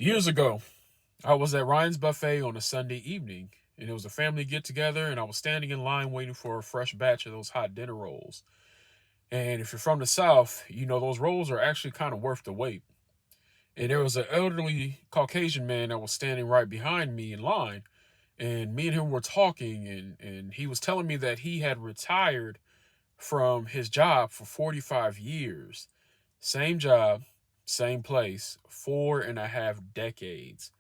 Years ago, I was at Ryan's Buffet on a Sunday evening, and it was a family get together, and I was standing in line waiting for a fresh batch of those hot dinner rolls. And if you're from the South, you know those rolls are actually kind of worth the wait. And there was an elderly Caucasian man that was standing right behind me in line, and me and him were talking, and he was telling me that he had retired from his job for 45 years. Same job, same place, 4.5 decades.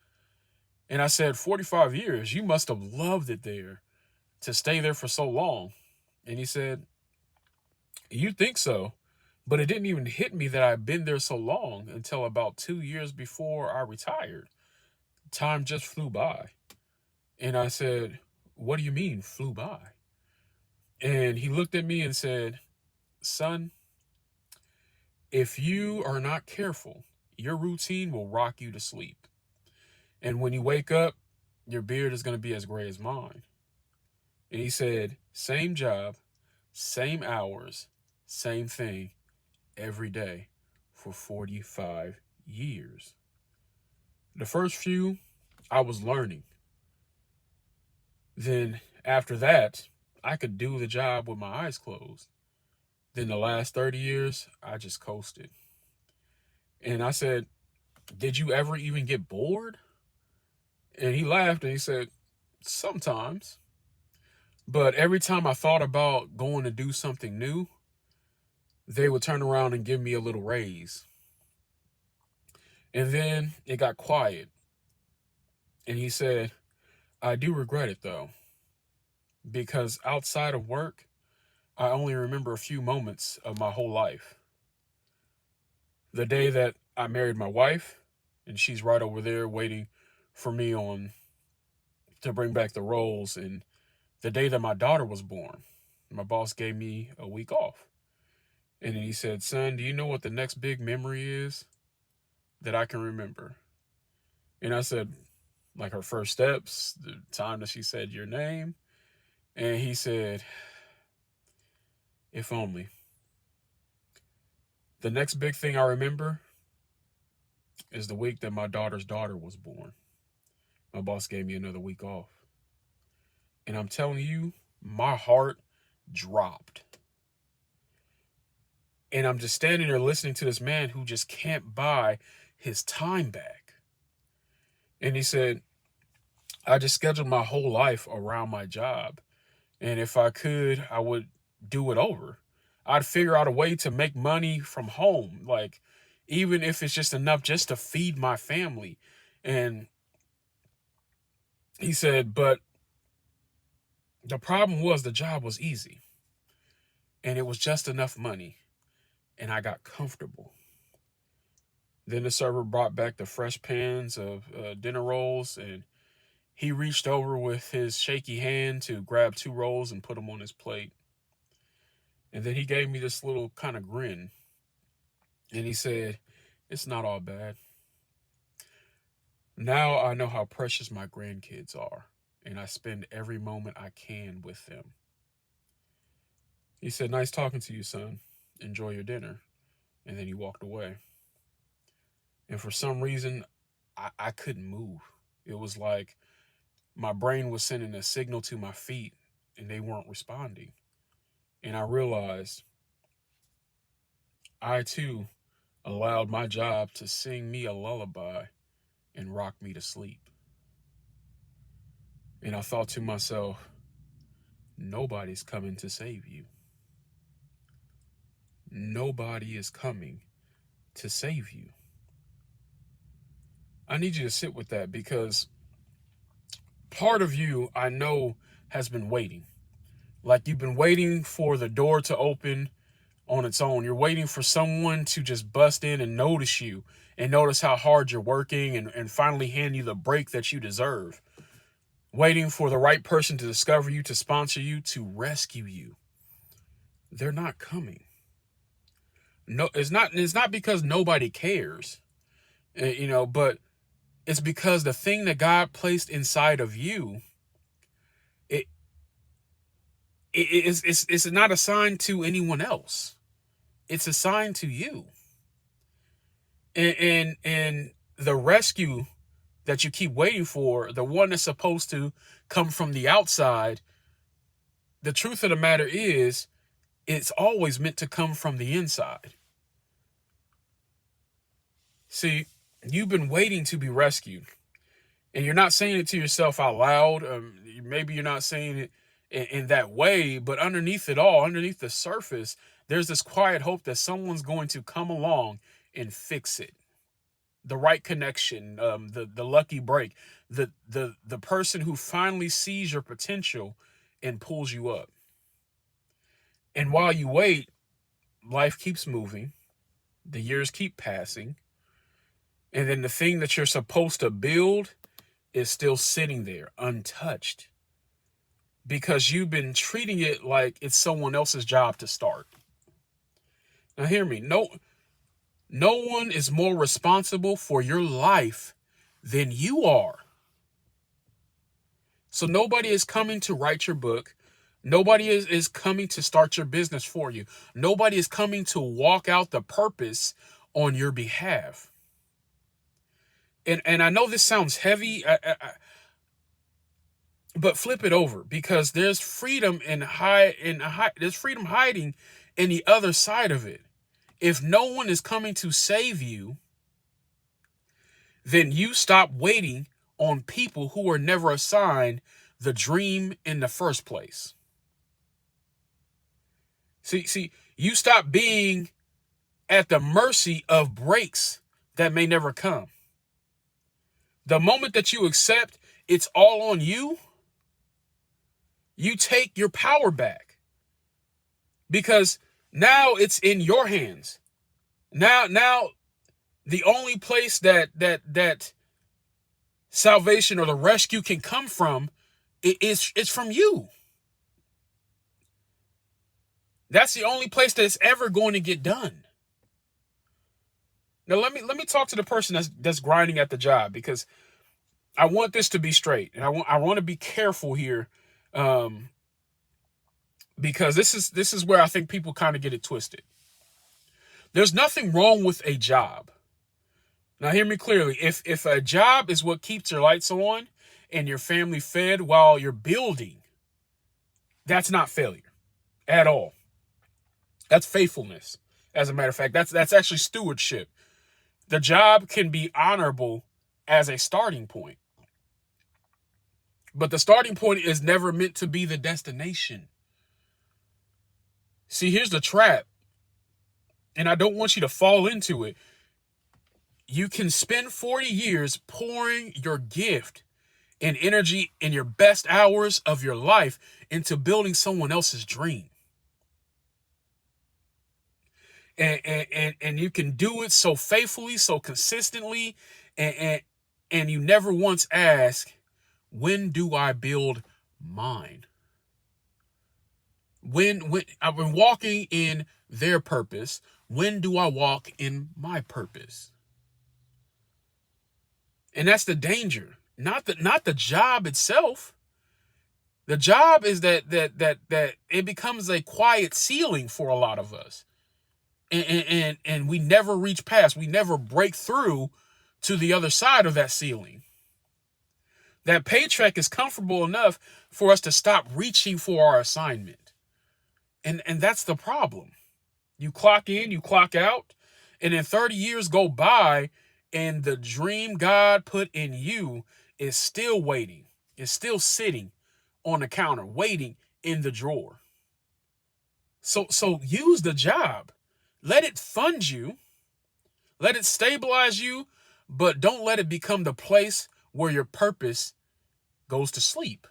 And I said, 45 years? You must have loved it there to stay there for so long. And he said, you think so? But it didn't even hit me that I'd been there so long until about 2 years before I retired. Time just flew by. And I said, what do you mean, flew by? And he looked at me and said, son, if you are not careful, your routine will rock you to sleep. And when you wake up, your beard is going to be as gray as mine. And he said, same job, same hours, same thing every day for 45 years. The first few, I was learning. Then after that, I could do the job with my eyes closed. Then the last 30 years, I just coasted. And I said, did you ever even get bored? And he laughed and he said, sometimes. But every time I thought about going to do something new, they would turn around and give me a little raise. And then it got quiet. And he said, I do regret it though, because outside of work, I only remember a few moments of my whole life. The day that I married my wife, and she's right over there waiting for me on to bring back the rolls, and the day that my daughter was born, my boss gave me a week off. And then he said, son, do you know what the next big memory is that I can remember? And I said, like her first steps, the time that she said your name. And he said, if only. The next big thing I remember is the week that my daughter's daughter was born. My boss gave me another week off. And I'm telling you, my heart dropped. And I'm just standing there listening to this man who just can't buy his time back. And he said, I just scheduled my whole life around my job. And if I could, I would do it over. I'd figure out a way to make money from home. Like, even if it's just enough just to feed my family. And he said, but the problem was the job was easy. And it was just enough money. And I got comfortable. Then the server brought back the fresh pans of dinner rolls, and he reached over with his shaky hand to grab 2 rolls and put them on his plate. And then he gave me this little kind of grin. And he said, it's not all bad. Now I know how precious my grandkids are, and I spend every moment I can with them. He said, nice talking to you, son. Enjoy your dinner. And then he walked away. And for some reason, I couldn't move. It was like my brain was sending a signal to my feet, and they weren't responding. And I realized I too allowed my job to sing me a lullaby and rock me to sleep. And I thought to myself, nobody's coming to save you. Nobody is coming to save you. I need you to sit with that, because part of you, I know, has been waiting. Like, you've been waiting for the door to open on its own. You're waiting for someone to just bust in and notice you and notice how hard you're working, and finally hand you the break that you deserve. Waiting for the right person to discover you, to sponsor you, to rescue you. They're not coming. No, it's not because nobody cares, but it's because the thing that God placed inside of you, it's not assigned to anyone else. It's assigned to you. And the rescue that you keep waiting for, the one that's supposed to come from the outside, the truth of the matter is, it's always meant to come from the inside. See, you've been waiting to be rescued, and you're not saying it to yourself out loud. Maybe you're not saying it in that way, but underneath it all, underneath the surface, there's this quiet hope that someone's going to come along and fix it. The right connection, the lucky break, the person who finally sees your potential and pulls you up. And while you wait, life keeps moving, the years keep passing, and then the thing that you're supposed to build is still sitting there untouched because you've been treating it like it's someone else's job to start. Now hear me. No one is more responsible for your life than you are. So nobody is coming to write your book. Nobody is coming to start your business for you. Nobody is coming to walk out the purpose on your behalf. And I know this sounds heavy, but flip it over, because there's freedom there's freedom hiding in the other side of it. If no one is coming to save you, then you stop waiting on people who were never assigned the dream in the first place. See, you stop being at the mercy of breaks that may never come. The moment that you accept it's all on you, you take your power back, because now it's in your hands. Now the only place that salvation or the rescue can come from it's from you. That's the only place that it's ever going to get done. Now let me talk to the person that's grinding at the job, because I want this to be straight, and I want to be careful here, because this is where I think people kind of get it twisted. There's nothing wrong with a job. Now hear me clearly. If a job is what keeps your lights on and your family fed while you're building, that's not failure at all. That's faithfulness. As a matter of fact, that's actually stewardship. The job can be honorable as a starting point, but the starting point is never meant to be the destination. See, here's the trap, and I don't want you to fall into it. You can spend 40 years pouring your gift and energy in your best hours of your life into building someone else's dream. And you can do it so faithfully, so consistently, and you never once ask, when do I build mine? When I've been walking in their purpose, when do I walk in my purpose? And that's the danger. Not the job itself. The job is that it becomes a quiet ceiling for a lot of us. And we never reach past, we never break through to the other side of that ceiling. That paycheck is comfortable enough for us to stop reaching for our assignment. And that's the problem. You clock in, you clock out, and then 30 years go by, and the dream God put in you is still waiting, is still sitting on the counter, waiting in the drawer. So use the job. Let it fund you. Let it stabilize you, but don't let it become the place where your purpose goes to sleep.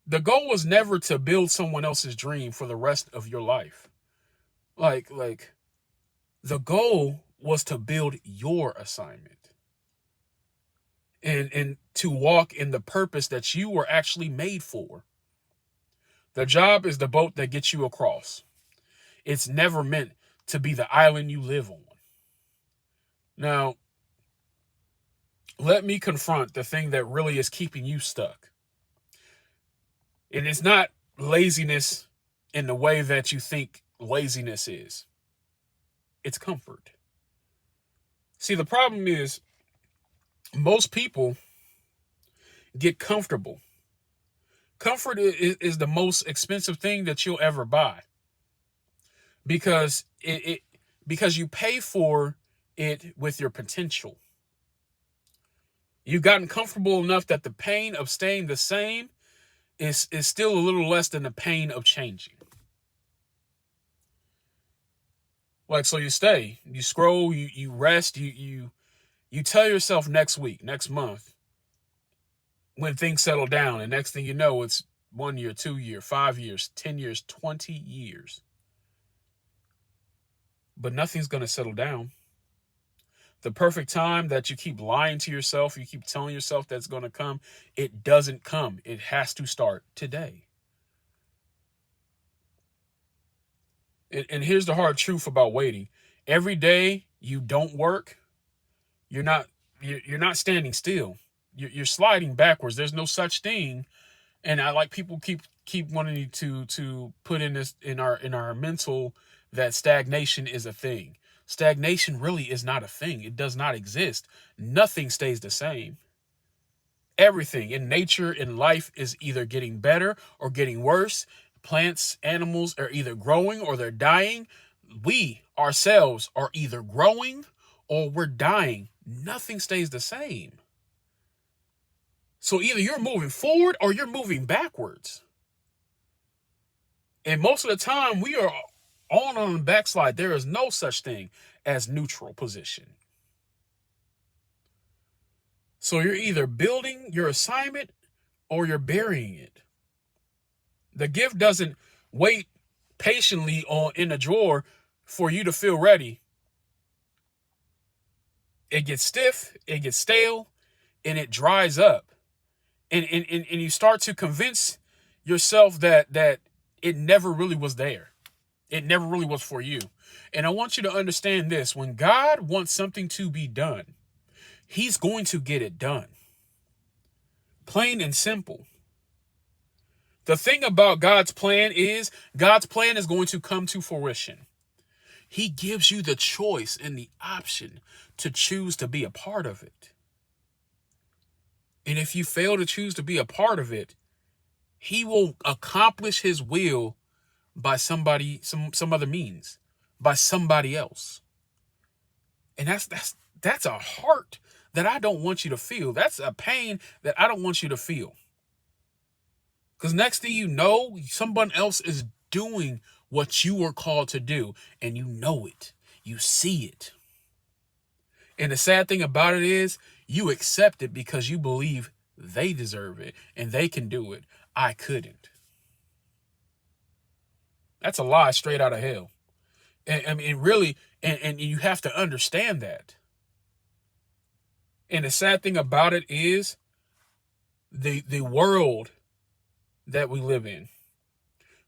The goal was never to build someone else's dream for the rest of your life. Like the goal was to build your assignment and to walk in the purpose that you were actually made for. The job is the boat that gets you across. It's never meant to be the island you live on. Now, let me confront the thing that really is keeping you stuck. And it's not laziness in the way that you think laziness is. It's comfort. See, the problem is most people get comfortable. Comfort is the most expensive thing that you'll ever buy because because you pay for it with your potential. You've gotten comfortable enough that the pain of staying the same is still a little less than the pain of changing. Like, so you stay, you scroll, you rest, you tell yourself next week, next month, when things settle down, and next thing you know, it's 1 year, 2 year, 5 years, 10 years, 20 years. But nothing's going to settle down. The perfect time that you keep lying to yourself, you keep telling yourself that's going to come, it doesn't come. It has to start today. And here's the hard truth about waiting. Every day you don't work, you're not standing still. You're sliding backwards. There's no such thing. And I like people keep wanting to put in this in our mental that stagnation is a thing. Stagnation really is not a thing. It does not exist. Nothing stays the same. Everything in nature, in life, is either getting better or getting worse. Plants, animals are either growing or they're dying. We ourselves are either growing or we're dying. Nothing stays the same. So either you're moving forward or you're moving backwards. And most of the time we are on the backslide. There is no such thing as neutral position. So you're either building your assignment or you're burying it. The gift doesn't wait patiently in a drawer for you to feel ready. It gets stiff, it gets stale, and it dries up. And you start to convince yourself that it never really was there. It never really was for you. And I want you to understand this. When God wants something to be done, he's going to get it done. Plain and simple. The thing about God's plan is going to come to fruition. He gives you the choice and the option to choose to be a part of it. And if you fail to choose to be a part of it, he will accomplish his will by some other means, by somebody else. And that's a heart that I don't want you to feel. That's a pain that I don't want you to feel. Because next thing you know, someone else is doing what you were called to do, and you know it. You see it. And the sad thing about it is you accept it because you believe they deserve it and they can do it. I couldn't. That's a lie straight out of hell. And I mean, really, and you have to understand that. And the sad thing about it is the world that we live in,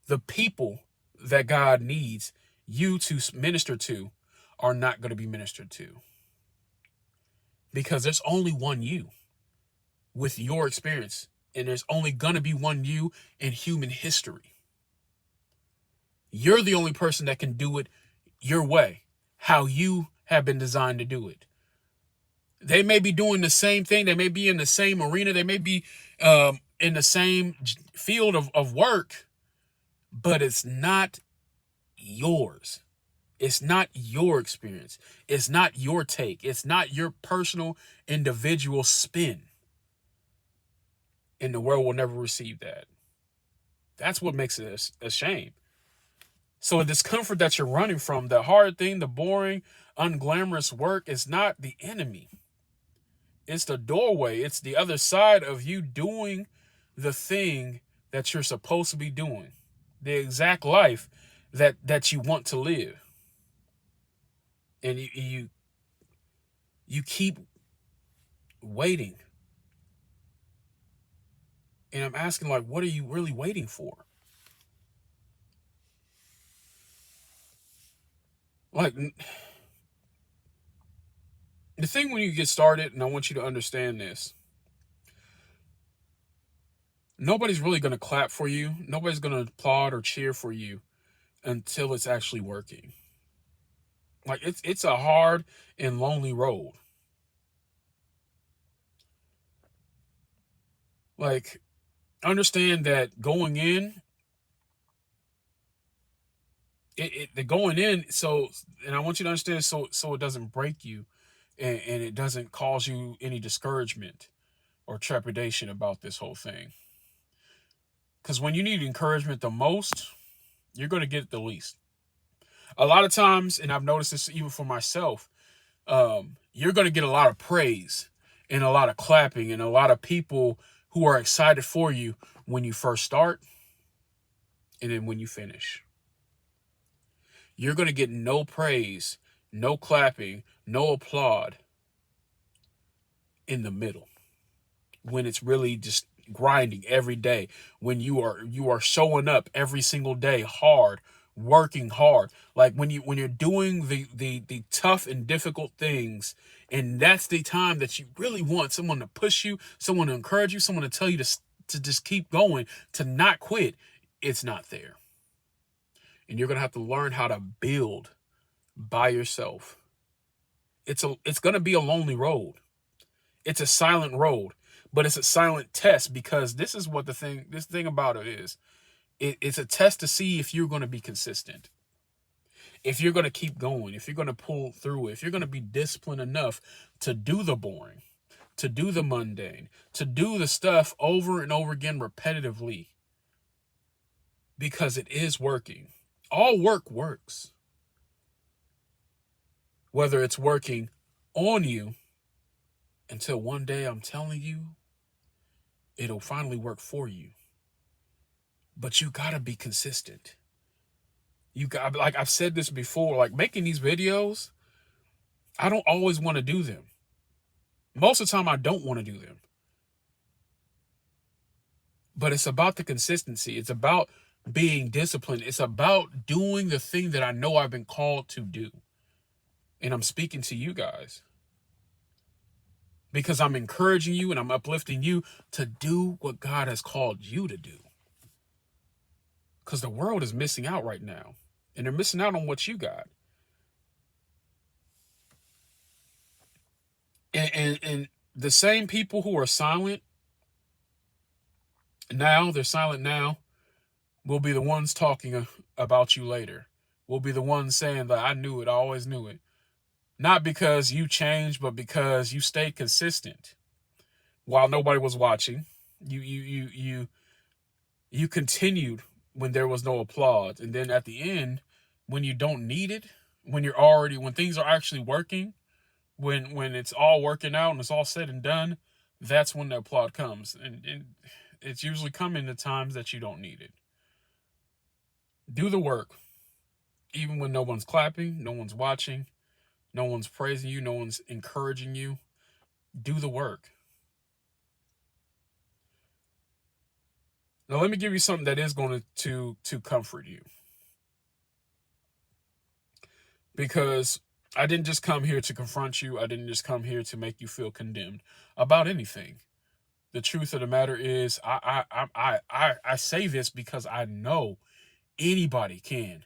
the people that God needs you to minister to are not going to be ministered to. Because there's only one you with your experience. And there's only going to be one you in human history. You're the only person that can do it your way, how you have been designed to do it. They may be doing the same thing. They may be in the same arena. They may be in the same field of work, but it's not yours. It's not your experience. It's not your take. It's not your personal individual spin. And the world will never receive that. That's what makes it a shame. So the discomfort that you're running from, the hard thing, the boring, unglamorous work is not the enemy. It's the doorway. It's the other side of you doing the thing that you're supposed to be doing. The exact life that you want to live. And you keep waiting. And I'm asking, like, what are you really waiting for? Like, the thing when you get started, and I want you to understand this, nobody's really going to clap for you. Nobody's going to applaud or cheer for you until it's actually working. Like it's a hard and lonely road. Like, understand that going in, the going in, so, and I want you to understand, so it doesn't break you, and it doesn't cause you any discouragement or trepidation about this whole thing. Because when you need encouragement the most, you're going to get it the least. A lot of times, and I've noticed this even for myself, you're going to get a lot of praise and a lot of clapping and a lot of people who are excited for you when you first start and then when you finish. You're going to get no praise, no clapping, no applaud in the middle, when it's really just grinding every day, when you are showing up every single day hard, working hard, like when you're doing the tough and difficult things. And that's the time that you really want someone to push you, someone to encourage you, someone to tell you to just keep going, to not quit. It's not there. And you're going to have to learn how to build by yourself. It's going to be a lonely road. It's a silent road, but it's a silent test, because this is what this thing about it is. It's a test to see if you're going to be consistent, if you're going to keep going, if you're going to pull through, if you're going to be disciplined enough to do the boring, to do the mundane, to do the stuff over and over again repetitively, because it is working. All work works. Whether it's working on you, until one day, I'm telling you, it'll finally work for you. But you gotta be consistent. You got, like I've said this before, like making these videos, I don't always want to do them. Most of the time I don't want to do them. But it's about the consistency. It's about being disciplined. It's about doing the thing that I know I've been called to do. And I'm speaking to you guys, because I'm encouraging you and I'm uplifting you to do what God has called you to do. Because the world is missing out right now. And they're missing out on what you got. And the same people who are silent now, they're silent now, will be the ones talking about you later. Will be the ones saying that I knew it, I always knew it. Not because you changed, but because you stayed consistent while nobody was watching. You continued when there was no applause. And then at the end, when you don't need it, when things are actually working, when it's all working out and it's all said and done, that's when the applause comes. And it's usually coming the times that you don't need it. Do the work, even when no one's clapping, no one's watching, no one's praising you, no one's encouraging you. Do the work. Now, let me give you something that is going to comfort you. Because I didn't just come here to confront you. I didn't just come here to make you feel condemned about anything. The truth of the matter is, I say this because I know anybody can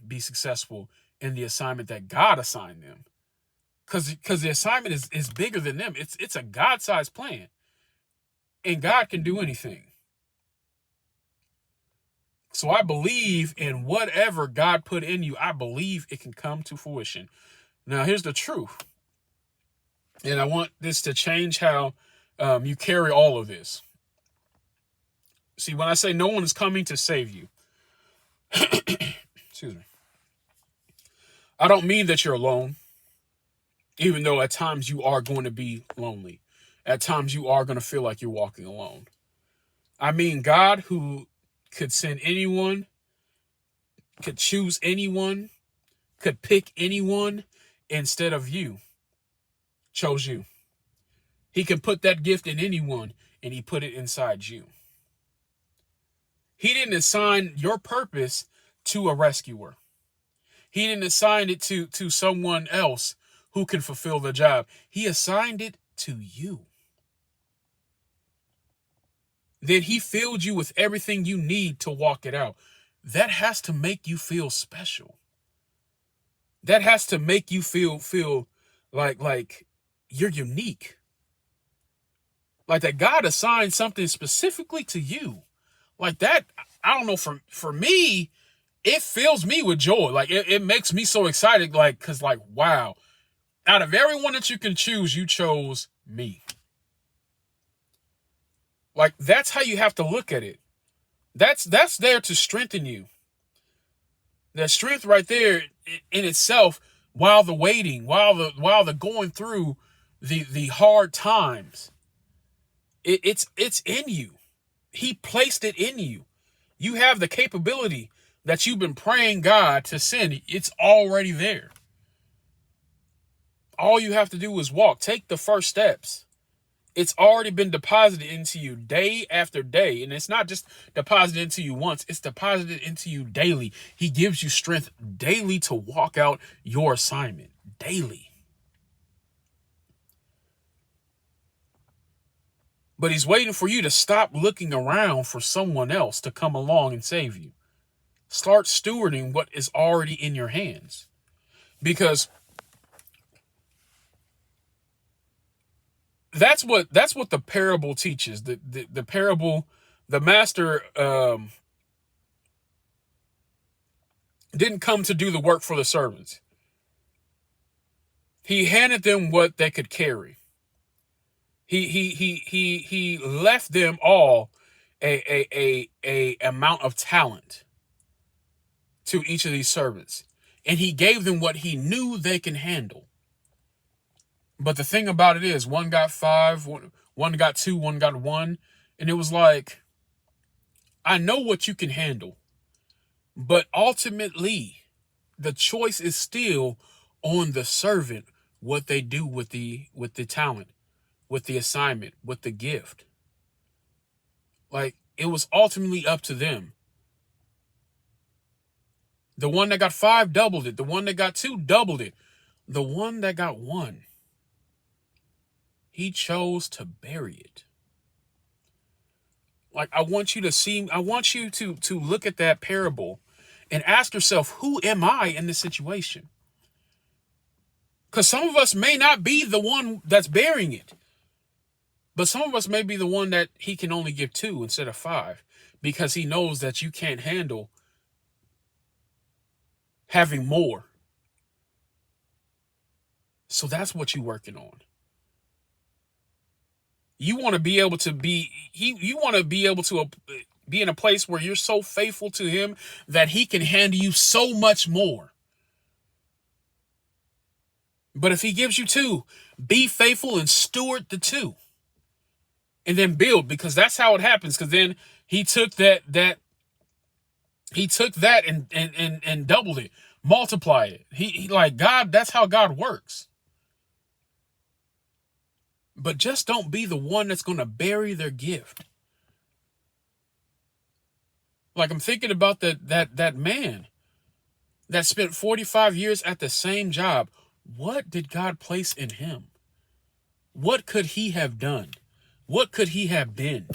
be successful in the assignment that God assigned them. Because the assignment is bigger than them. It's a God-sized plan. And God can do anything. So I believe in whatever God put in you. I believe it can come to fruition. Now, here's the truth. And I want this to change how you carry all of this. See, when I say no one is coming to save you, excuse me, I don't mean that you're alone, even though at times you are going to be lonely. At times you are going to feel like you're walking alone. I mean God, who could send anyone, could choose anyone, could pick anyone instead of you, chose you. He can put that gift in anyone, and he put it inside you. He didn't assign your purpose to a rescuer. He didn't assign it to someone else who can fulfill the job. He assigned it to you. Then he filled you with everything you need to walk it out. That has to make you feel special. That has to make you feel like you're unique. Like that God assigned something specifically to you. Like that, I don't know, for me, it fills me with joy. Like it makes me so excited, like, cause like, wow, out of everyone that you can choose, you chose me. Like that's how you have to look at it. That's there to strengthen you. That strength right there in itself, while the waiting, while the going through the hard times, it's in you. He placed it in you. You have the capability that you've been praying God to send. It's already there. All you have to do is walk. Take the first steps. It's already been deposited into you day after day. And it's not just deposited into you once, it's deposited into you daily. He gives you strength daily to walk out your assignment. Daily. But he's waiting for you to stop looking around for someone else to come along and save you. Start stewarding what is already in your hands. Because that's what the parable teaches. The parable, the master didn't come to do the work for the servants. He handed them what they could carry. He left them all a amount of talent to each of these servants, and he gave them what he knew they can handle. But the thing about it is, one got 5, one got 2, one got 1, and it was like, I know what you can handle, but ultimately, the choice is still on the servant, what they do with the talent, with the assignment, with the gift. Like, it was ultimately up to them. The one that got 5 doubled it. The one that got 2 doubled it. The one that got 1, he chose to bury it. Like, I want you to look at that parable and ask yourself, who am I in this situation? Because some of us may not be the one that's burying it. But some of us may be the one that he can only give 2 instead of 5, because he knows that you can't handle having more. So that's what you're working on. You want to be able to be in a place where you're so faithful to him that he can hand you so much more. But if he gives you 2, be faithful and steward the 2. And then build, because that's how it happens. Because then he took that and doubled it, multiplied it. He like God, that's how God works. But just don't be the one that's going to bury their gift. Like, I'm thinking about that man that spent 45 years at the same job. What did God place in him? What could he have done? What could he have been?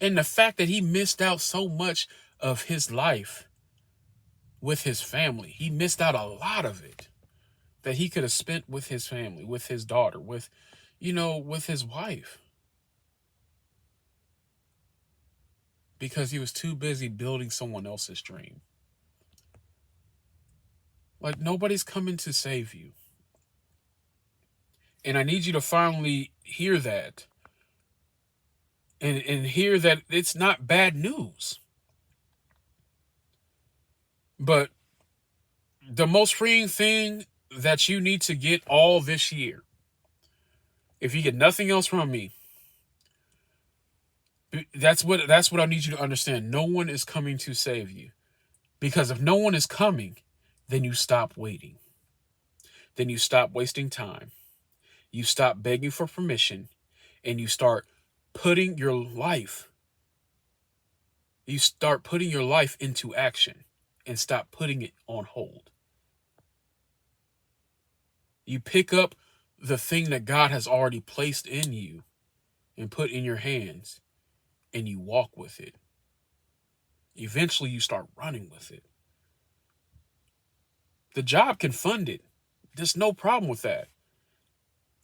And the fact that he missed out so much of his life with his family. He missed out a lot of it that he could have spent with his family, with his daughter, with his wife. Because he was too busy building someone else's dream. Like, nobody's coming to save you. And I need you to finally hear that. And hear that it's not bad news. But the most freeing thing that you need to get all this year, if you get nothing else from me, that's what I need you to understand. No one is coming to save you. Because if no one is coming, then you stop waiting. Then you stop wasting time. You stop begging for permission, and you start putting your life into action and stop putting it on hold. You pick up the thing that God has already placed in you and put in your hands, and you walk with it. Eventually, you start running with it. The job can fund it. There's no problem with that.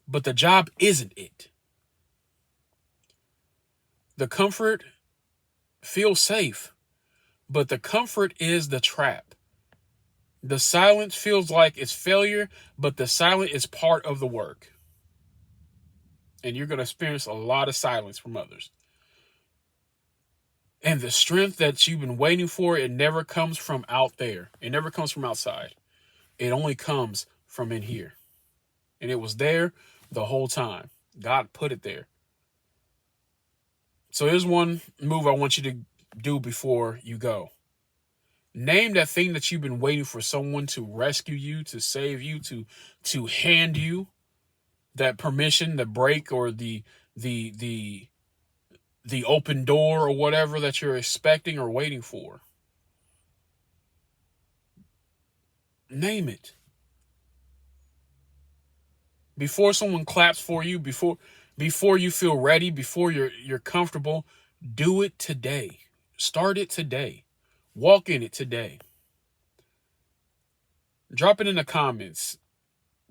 But the job isn't it. The comfort feels safe, but the comfort is the trap. The silence feels like it's failure, but the silence is part of the work. And you're going to experience a lot of silence from others. And the strength that you've been waiting for, it never comes from out there. It never comes from outside. It only comes from in here. And it was there the whole time. God put it there. So here's one move I want you to do before you go. Name that thing that you've been waiting for someone to rescue you, to save you, to hand you that permission, the break, or the open door, or whatever that you're expecting or waiting for. Name it. Before someone claps for you, before you feel ready, before you're comfortable, do it today. Start it today. Walk in it today. Drop it in the comments.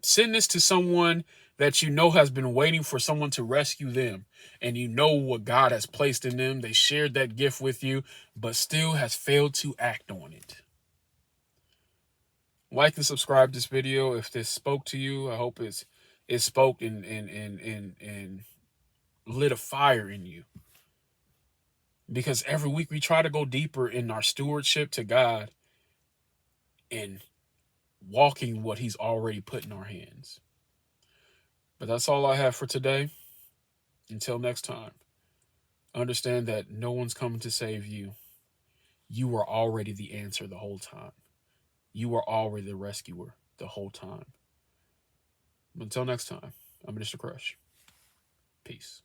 Send this to someone that you know has been waiting for someone to rescue them, and you know what God has placed in them. They shared that gift with you, but still has failed to act on it. Like and subscribe to this video if this spoke to you. I hope it spoke and lit a fire in you. Because every week we try to go deeper in our stewardship to God and walking what he's already put in our hands. But that's all I have for today. Until next time, understand that no one's coming to save you. You were already the answer the whole time. You were already the rescuer the whole time. Until next time, I'm Mr. Crush. Peace.